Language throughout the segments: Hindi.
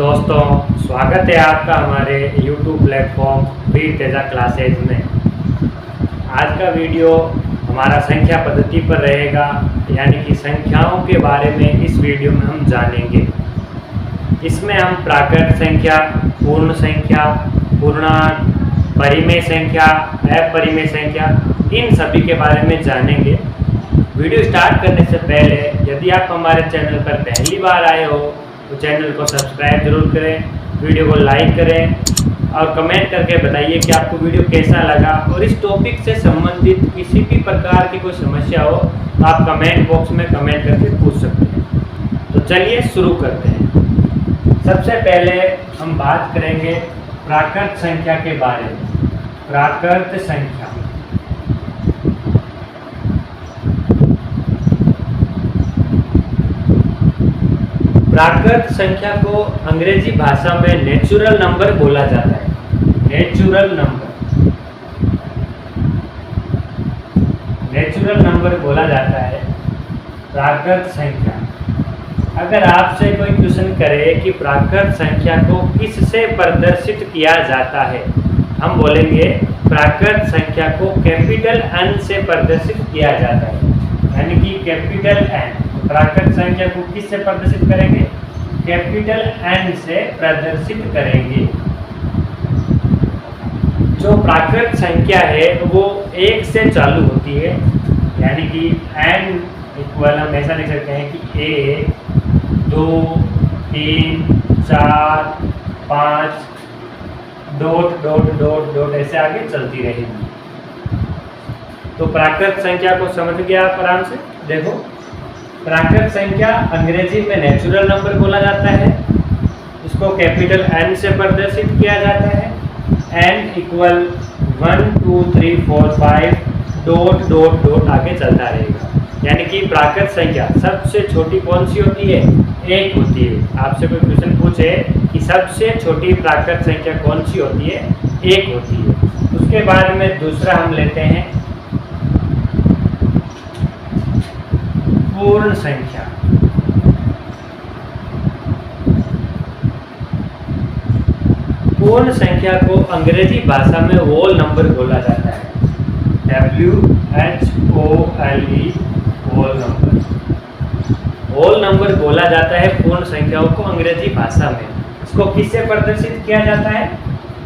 दोस्तों, स्वागत है आपका हमारे YouTube प्लेटफॉर्म वीर तेजा क्लासेज में। आज का वीडियो हमारा संख्या पद्धति पर रहेगा, यानी कि संख्याओं के बारे में इस वीडियो में हम जानेंगे। इसमें हम प्राकृत संख्या, पूर्ण संख्या, पूर्णांक, परिमेय संख्या, अपरिमेय संख्या, इन सभी के बारे में जानेंगे। वीडियो स्टार्ट करने से पहले यदि आप हमारे चैनल पर पहली बार आए हो तो चैनल को सब्सक्राइब जरूर करें, वीडियो को लाइक करें और कमेंट करके बताइए कि आपको वीडियो कैसा लगा। और इस टॉपिक से संबंधित किसी भी प्रकार की कोई समस्या हो तो आप कमेंट बॉक्स में कमेंट करके पूछ सकते हैं। तो चलिए शुरू करते हैं। सबसे पहले हम बात करेंगे प्राकृत संख्या के बारे में। प्राकृत संख्या प्राकृत संख्या को अंग्रेजी भाषा में नेचुरल नंबर बोला जाता है। नेचुरल नंबर बोला जाता है प्राकृत संख्या। अगर आपसे कोई क्वेश्चन करे कि प्राकृत संख्या को किससे प्रदर्शित किया जाता है, हम बोलेंगे प्राकृत संख्या को कैपिटल N से प्रदर्शित किया जाता है, यानी कि कैपिटल N। प्राकृत संख्या को किससे प्रदर्शित करेंगे? कैपिटल N से प्रदर्शित करेंगे। जो प्राकृत संख्या है वो 1 से चालू होती है, यानी कि n इक्वल हम ऐसा लिख सकते हैं कि 1, 2, 3, 4, 5 डॉट डॉट डॉट डॉट ऐसे आगे चलती रहेगी। तो प्राकृत संख्या को समझ गया आप आराम से। देखो, प्राकृत संख्या अंग्रेजी में नेचुरल नंबर बोला जाता है। इसको कैपिटल N से प्रदर्शित किया जाता है। n equal 1, 2, 3, 4, 5 dot dot dot आगे चलता रहेगा। यानी कि प्राकृत संख्या सबसे छोटी कौन सी होती है? 1 होती है। आपसे कोई क्वेश्चन पूछे कि सबसे छोटी प्राकृत संख्या कौन सी होती है? 1 होती है। उसके बाद में दूसरा हम लेते हैं पूर्ण संख्या। पूर्ण संख्या को अंग्रेजी भाषा में होल नंबर बोला जाता है। WHOLE whole number. Whole number बोला जाता है पूर्ण संख्याओं को अंग्रेजी भाषा में। इसको किससे प्रदर्शित किया जाता है?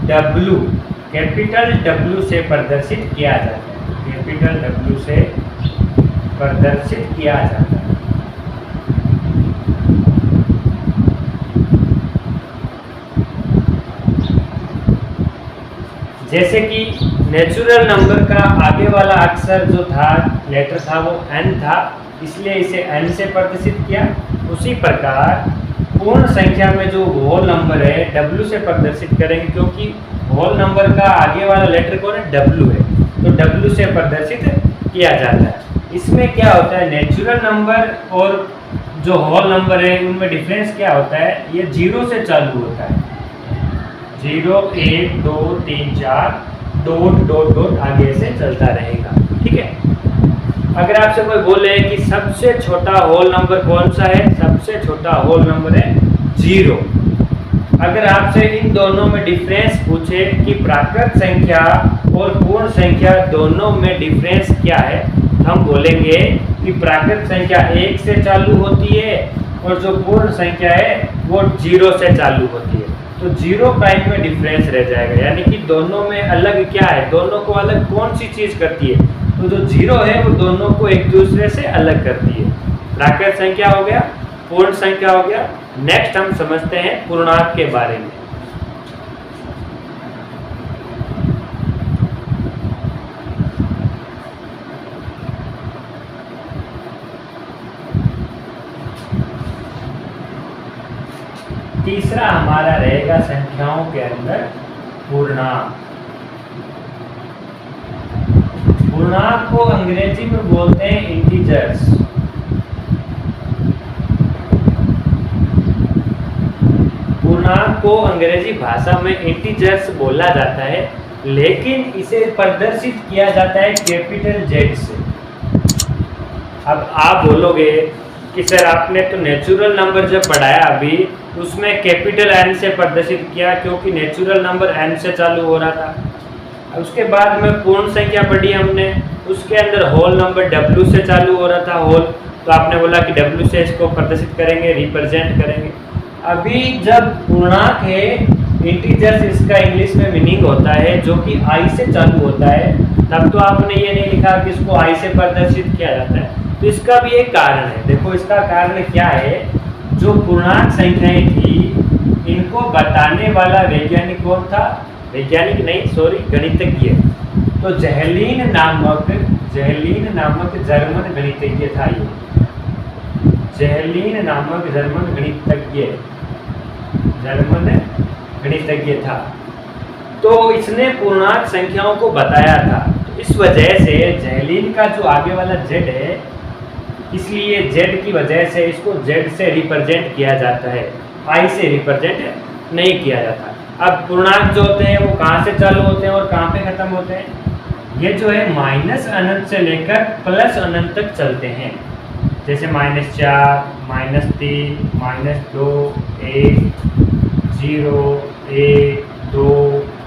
W, कैपिटल W से प्रदर्शित किया जाता है। कैपिटल W से प्रदर्शित किया जाता है। जैसे कि नेचुरल नंबर का आगे वाला अक्षर जो था, लेटर था, वो N था, इसलिए इसे N से प्रदर्शित किया। उसी प्रकार पूर्ण संख्या में जो होल नंबर है W से प्रदर्शित करेंगे, क्योंकि होल नंबर का आगे वाला लेटर कौन है? W है, तो W से प्रदर्शित किया जाता है। इसमें क्या होता है, नेचुरल नंबर और जो होल नंबर है उनमें डिफरेंस क्या होता है? ये 0 से चालू होता है। 0, 1, 2, 3, 4 डॉट डॉट डॉट आगे से चलता रहेगा। ठीक है। अगर आपसे कोई बोले कि सबसे छोटा होल नंबर कौन सा है? सबसे छोटा होल नंबर है 0। अगर आपसे इन दोनों में डिफरेंस पूछे कि प्राकृत संख्या और पूर्ण संख्या दोनों में डिफरेंस क्या है, हम बोलेंगे कि प्राकृत संख्या 1 से चालू होती है और जो पूर्ण संख्या है वो 0 से चालू होती है। तो 0 प्राइम में डिफरेंस रह जाएगा, यानी कि दोनों में अलग क्या है? दोनों को अलग कौन सी चीज़ करती है? तो जो 0 है वो दोनों को एक दूसरे से अलग करती है। प्राकृत संख्या हो गया, पूर्ण संख्या हो गया। नेक्स्ट हम समझते हैं पूर्णांक के बारे में। तीसरा हमारा रहेगा संख्याओं के अंदर पूर्णांक। पूर्णांक को अंग्रेजी में बोलते हैं इंटीजर्स। पूर्णांक को अंग्रेजी भाषा में इंटीजर्स बोला जाता है, लेकिन इसे प्रदर्शित किया जाता है कैपिटल Z से। अब आप बोलोगे कि सर आपने तो नेचुरल नंबर जब पढ़ाया अभी उसमें कैपिटल एन से प्रदर्शित किया क्योंकि नेचुरल नंबर एन से चालू हो रहा था। उसके बाद में पूर्ण संख्या पढ़ी हमने, उसके अंदर होल नंबर डब्ल्यू से चालू हो रहा था होल, तो आपने बोला कि डब्ल्यू से इसको प्रदर्शित करेंगे, रिप्रेजेंट करेंगे। अभी जब पूर्णांक है इंटीजर्स, इसका इंग्लिश में मीनिंग होता है जो कि आई से चालू होता है, तब तो आपने ये नहीं लिखा कि इसको आई से प्रदर्शित किया जाता है। तो इसका भी एक कारण है। देखो इसका कारण क्या है, जो पूर्णांक संख्याएं थी इनको बताने वाला वैज्ञानिक कौन था? वैज्ञानिक नहीं, सॉरी, गणितज्ञ। तो जेहलीन नामक जर्मन गणितज्ञ था ये, जेहलीन नामक जर्मन गणितज्ञ था। तो इसने पूर्णांक संख्याओं को बताया था। तो इस वजह से जेहलीन का जो आगे वाला जेड है, इसलिए जेड की वजह से इसको जेड से रिप्रेजेंट किया जाता है, आई से रिप्रेजेंट नहीं किया जाता। अब पूर्णांक जो होते हैं वो कहाँ से चालू होते हैं और कहाँ पे खत्म होते हैं? ये जो है माइनस अनंत से लेकर प्लस अनंत तक चलते हैं। जैसे -4, -3, -2, 1, 0, 1, 2,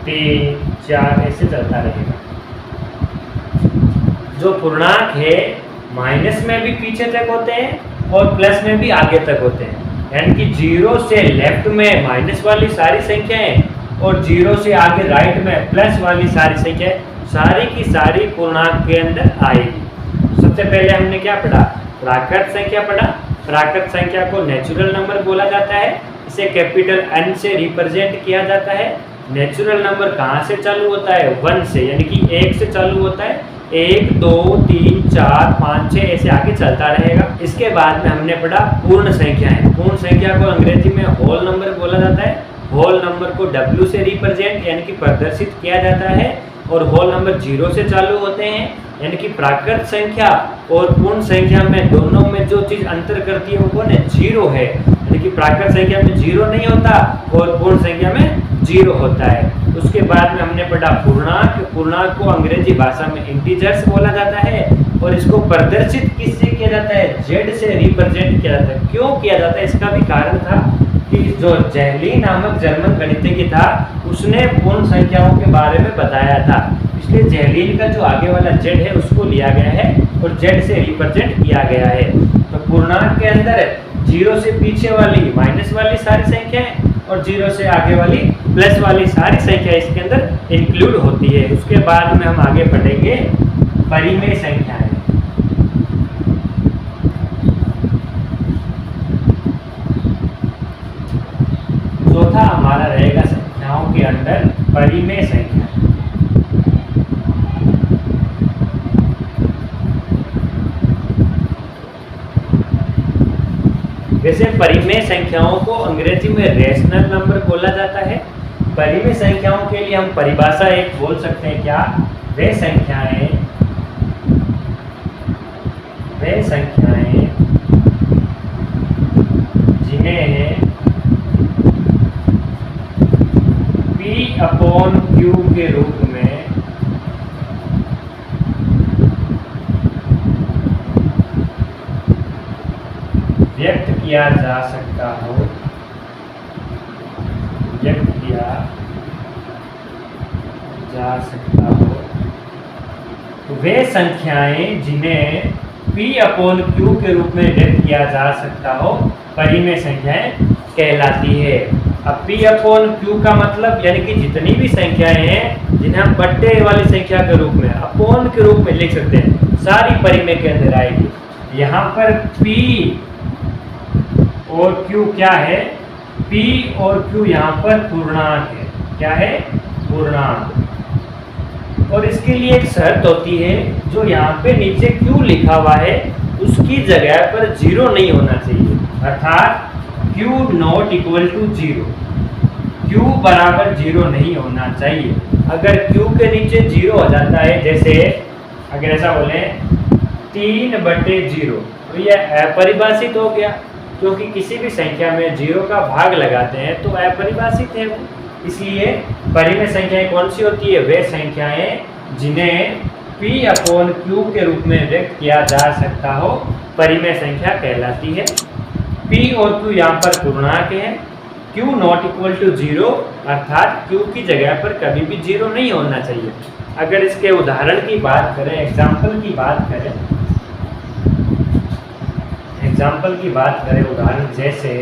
3, 4 ऐसे चलता रहेगा। जो पूर्णांक है माइनस में भी पीछे तक होते हैं और प्लस में भी आगे तक होते हैं, यानी कि 0 से लेफ्ट में माइनस वाली सारी संख्याएं और 0 से आगे राइट में प्लस वाली सारी संख्याएं सारी की सारी पूर्णांक के अंदर आएगी। सबसे पहले हमने क्या पढ़ा? प्राकृत संख्या पढ़ा। प्राकृत संख्या को नेचुरल नंबर बोला जाता है, इसे कैपिटल एन से रिप्रेजेंट किया जाता है। नेचुरल नंबर कहाँ से चालू होता है? 1 से, यानी कि 1 से चालू होता है। 1, 2, 3, 4, 5, 6 ऐसे आगे चलता रहेगा। इसके बाद में हमने पढ़ा पूर्ण संख्याएं। पूर्ण संख्या को अंग्रेजी में होल नंबर बोला जाता है। होल नंबर को डब्ल्यू से रिप्रेजेंट यानी कि प्रदर्शित किया जाता है और होल नंबर 0 से चालू होते हैं, यानी कि प्राकृत संख्या और पूर्ण संख्या में दोनों में जो चीज अंतर करती है वो कौन है? 0 है, यानी कि प्राकृत संख्या में 0 नहीं होता और पूर्ण संख्या में 0 होता है। उसके बाद में हमने पढ़ा पूर्णांक। पूर्णांक को अंग्रेजी भाषा में इंटीजर्स बोला जाता है और इसको प्रदर्शित किससे किया जाता है? जेड से रिप्रेजेंट किया जाता है। क्यों किया जाता है? इसका भी कारण था कि जो जेहलीन नामक जर्मन गणितज्ञ था उसने पूर्ण संख्याओं के बारे में बताया था, इसलिए जेहलीन का जो आगे वाला जेड है उसको लिया गया है और जेड से रिप्रेजेंट किया गया है। तो पूर्णांक के अंदर 0 से पीछे वाली माइनस वाली सारी संख्याएं और 0 से आगे वाली प्लस वाली सारी संख्या इसके अंदर इंक्लूड होती है। उसके बाद में हम आगे पढ़ेंगे परिमेय संख्याएं। चौथा हमारा रहेगा संख्याओं के अंदर परिमेय संख्या। वैसे परिमेय संख्याओं को अंग्रेजी में रेशनल नंबर बोला जाता है। परिमेय संख्याओं के लिए हम परिभाषा एक बोल सकते हैं, क्या? वे संख्याएं जिन्हें P/Q के रूप में व्यक्त किया जा सकता हो, वे संख्याएं जिन्हें P/Q के रूप में व्यक्त किया जा सकता हो परिमेय संख्याएं कहलाती है। अब P/Q का मतलब यानी कि जितनी भी संख्याएं हैं जिन्हें हम बट्टे वाली संख्या के रूप में अपॉन के रूप में लिख सकते हैं, सारी परिमेय के अंदर आएगी। यहाँ पर P और Q क्या है? P और Q यहाँ पर पूर्णांक है। क्या है? पूर्णांक। और इसके लिए एक शर्त होती है, जो यहाँ पे नीचे Q लिखा हुआ है उसकी जगह पर 0 नहीं होना चाहिए, अर्थात Q not equal to 0, Q बराबर 0 नहीं होना चाहिए। अगर Q के नीचे 0 हो जाता है, जैसे अगर ऐसा बोले 3/0, तो यह अपरिभाषित हो गया, क्योंकि किसी भी संख्या में 0 का भाग लगाते हैं तो अपरिभाषित है वो। इसलिए परिमेय संख्याएं कौन सी होती है? वे संख्याएं जिन्हें P अपॉन Q के रूप में व्यक्त किया जा सकता हो परिमेय संख्या कहलाती है। P और Q यहाँ पर पूर्णांक है। Q नॉट इक्वल टू 0 अर्थात Q की जगह पर कभी भी 0 नहीं होना चाहिए। अगर इसके उदाहरण की बात करें, एग्जाम्पल की बात करें उदाहरण जैसे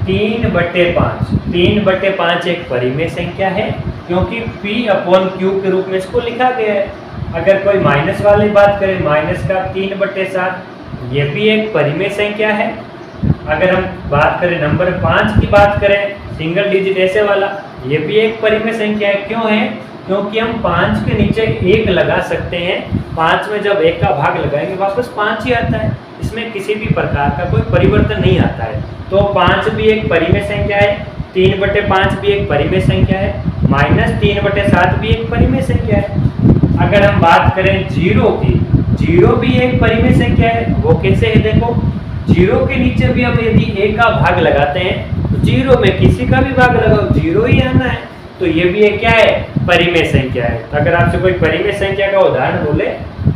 3/5। 3/5 एक परिमेय संख्या है क्योंकि P अपॉन Q के रूप में इसको लिखा गया है। अगर कोई माइनस वाली बात करें, माइनस का 3/7, ये भी एक परिमेय संख्या है। अगर हम बात करें नंबर 5 की बात करें, सिंगल डिजिट ऐसे वाला, ये भी एक परिमेय संख्या है। क्यों है? क्योंकि हम 5 के नीचे 1 लगा सकते हैं। 5 में जब 1 का भाग लगाएंगे वापस 5 ही आता है, इसमें किसी भी प्रकार का कोई परिवर्तन नहीं आता है। तो 5 भी एक परिमेय संख्या है, 3/5 भी एक परिमेय संख्या है, -3/7 भी एक परिमेय संख्या है। अगर हम बात करें 0 की, 0 भी एक परिमेय संख्या है। वो कैसे है देखो, 0 के नीचे भी हम यदि 1 का भाग लगाते हैं तो 0 में किसी का भी भाग लगाओ 0 ही आना है, तो ये भी एक क्या है? परिमेय संख्या है। तो अगर आपसे कोई परिमेय संख्या का उदाहरण बोले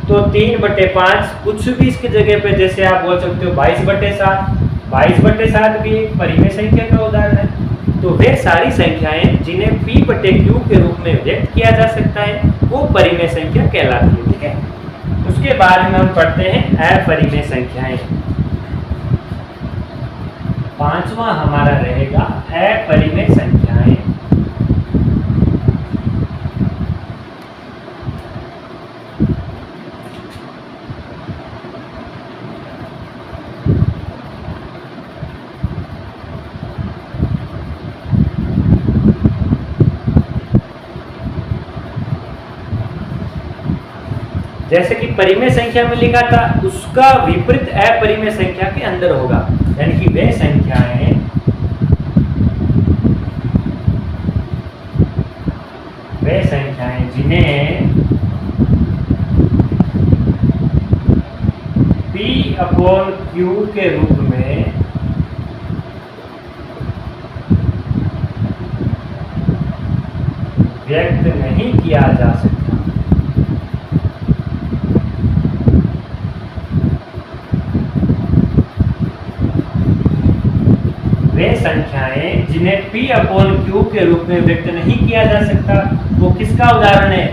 तो 3/5 कुछ भी इसकी जगह पे, जैसे आप बोल सकते हो 22/7। 22/7 भी एक परिमेय संख्या का उदाहरण है। तो वे सारी संख्याएं जिन्हें P/Q के रूप में व्यक्त किया जा सकता है वो परिमेय संख्या कहलाती है। ठीक है, उसके बाद में हम पढ़ते हैं अपरिमेय संख्याएं। 5वां हमारा रहेगा अपरिमेय संख्याएं। जैसे कि परिमेय संख्या में लिखा था, उसका विपरीत अपरिमेय संख्या के अंदर होगा। यानी कि वे संख्याएं जिन्हें P/Q के रूप में व्यक्त नहीं किया जा सकता, वे संख्याएं जिन्हें P/Q के रूप में व्यक्त नहीं किया जा सकता, वो किसका उदाहरण है?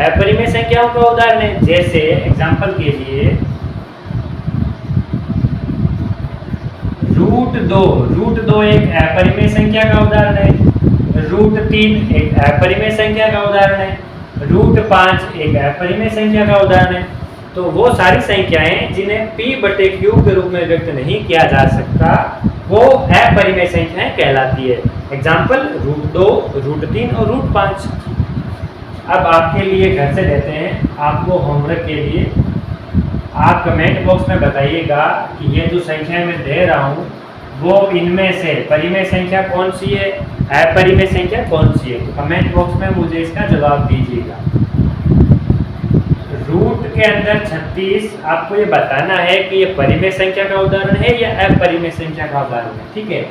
अपरिमेय संख्याओं का उदाहरण है। जैसे एग्जांपल के लिए √2 एक अपरिमेय संख्या का उदाहरण है। √3 एक अपरिमेय संख्या का उदाहरण है। √5 एक अपरिमेय संख्या का उदाहरण है। तो वो सारी संख्याएं जिन्हें P/Q के रूप में व्यक्त नहीं किया जा सकता वो अपरिमेय संख्याएं कहलाती है। एग्जाम्पल √2, √3 और √5। अब आपके लिए घर से देते हैं, आपको होमवर्क के लिए आप कमेंट बॉक्स में बताइएगा कि ये जो संख्या मैं दे रहा हूँ वो इनमें से परिमेय संख्या कौन सी है, अपरिमेय संख्या कौन सी है। तो कमेंट बॉक्स में मुझे इसका जवाब दीजिएगा। रूट के अंदर 36, आपको ये बताना है कि ये परिमेय संख्या का उदाहरण है या अपरिमेय संख्या का उदाहरण है। ठीक है,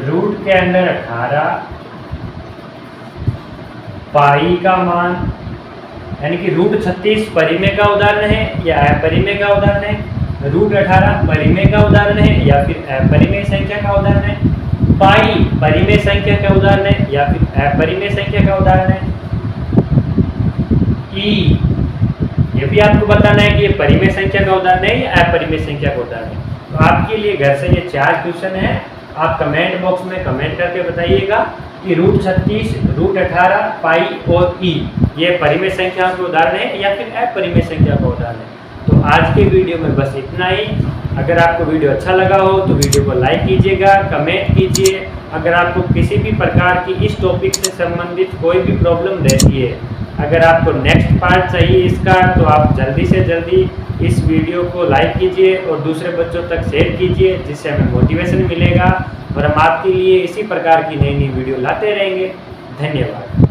रूट के अंदर 18, पाई का मान, यानी कि √36 परिमेय का उदाहरण है या अपरिमेय का उदाहरण है। √18 परिमेय का उदाहरण है या फिर अपरिमेय संख्या का उदाहरण है। पाई परिमेय संख्या का उदाहरण है या फिर अपरिमेय संख्या का उदाहरण है। ई, ये भी आपको बताना है कि ये परिमेय संख्या का उदाहरण है या अपरिमेय संख्या का उदाहरण है। तो आपके लिए घर से ये 4 क्वेश्चन है, आप कमेंट बॉक्स में कमेंट करके बताइएगा कि √36, √18, पाई और ई ये परिमेय संख्या के उदाहरण है या फिर अपरिमेय संख्या का उदाहरण है। तो आज के वीडियो में बस इतना ही। अगर आपको वीडियो अच्छा लगा हो तो वीडियो को लाइक कीजिएगा, कमेंट कीजिए। अगर आपको किसी भी प्रकार की इस टॉपिक से संबंधित कोई भी प्रॉब्लम रहती है, अगर आपको नेक्स्ट पार्ट चाहिए इसका, तो आप जल्दी से जल्दी इस वीडियो को लाइक कीजिए और दूसरे बच्चों तक शेयर कीजिए, जिससे हमें मोटिवेशन मिलेगा और हम आपके लिए इसी प्रकार की नई नई वीडियो लाते रहेंगे। धन्यवाद।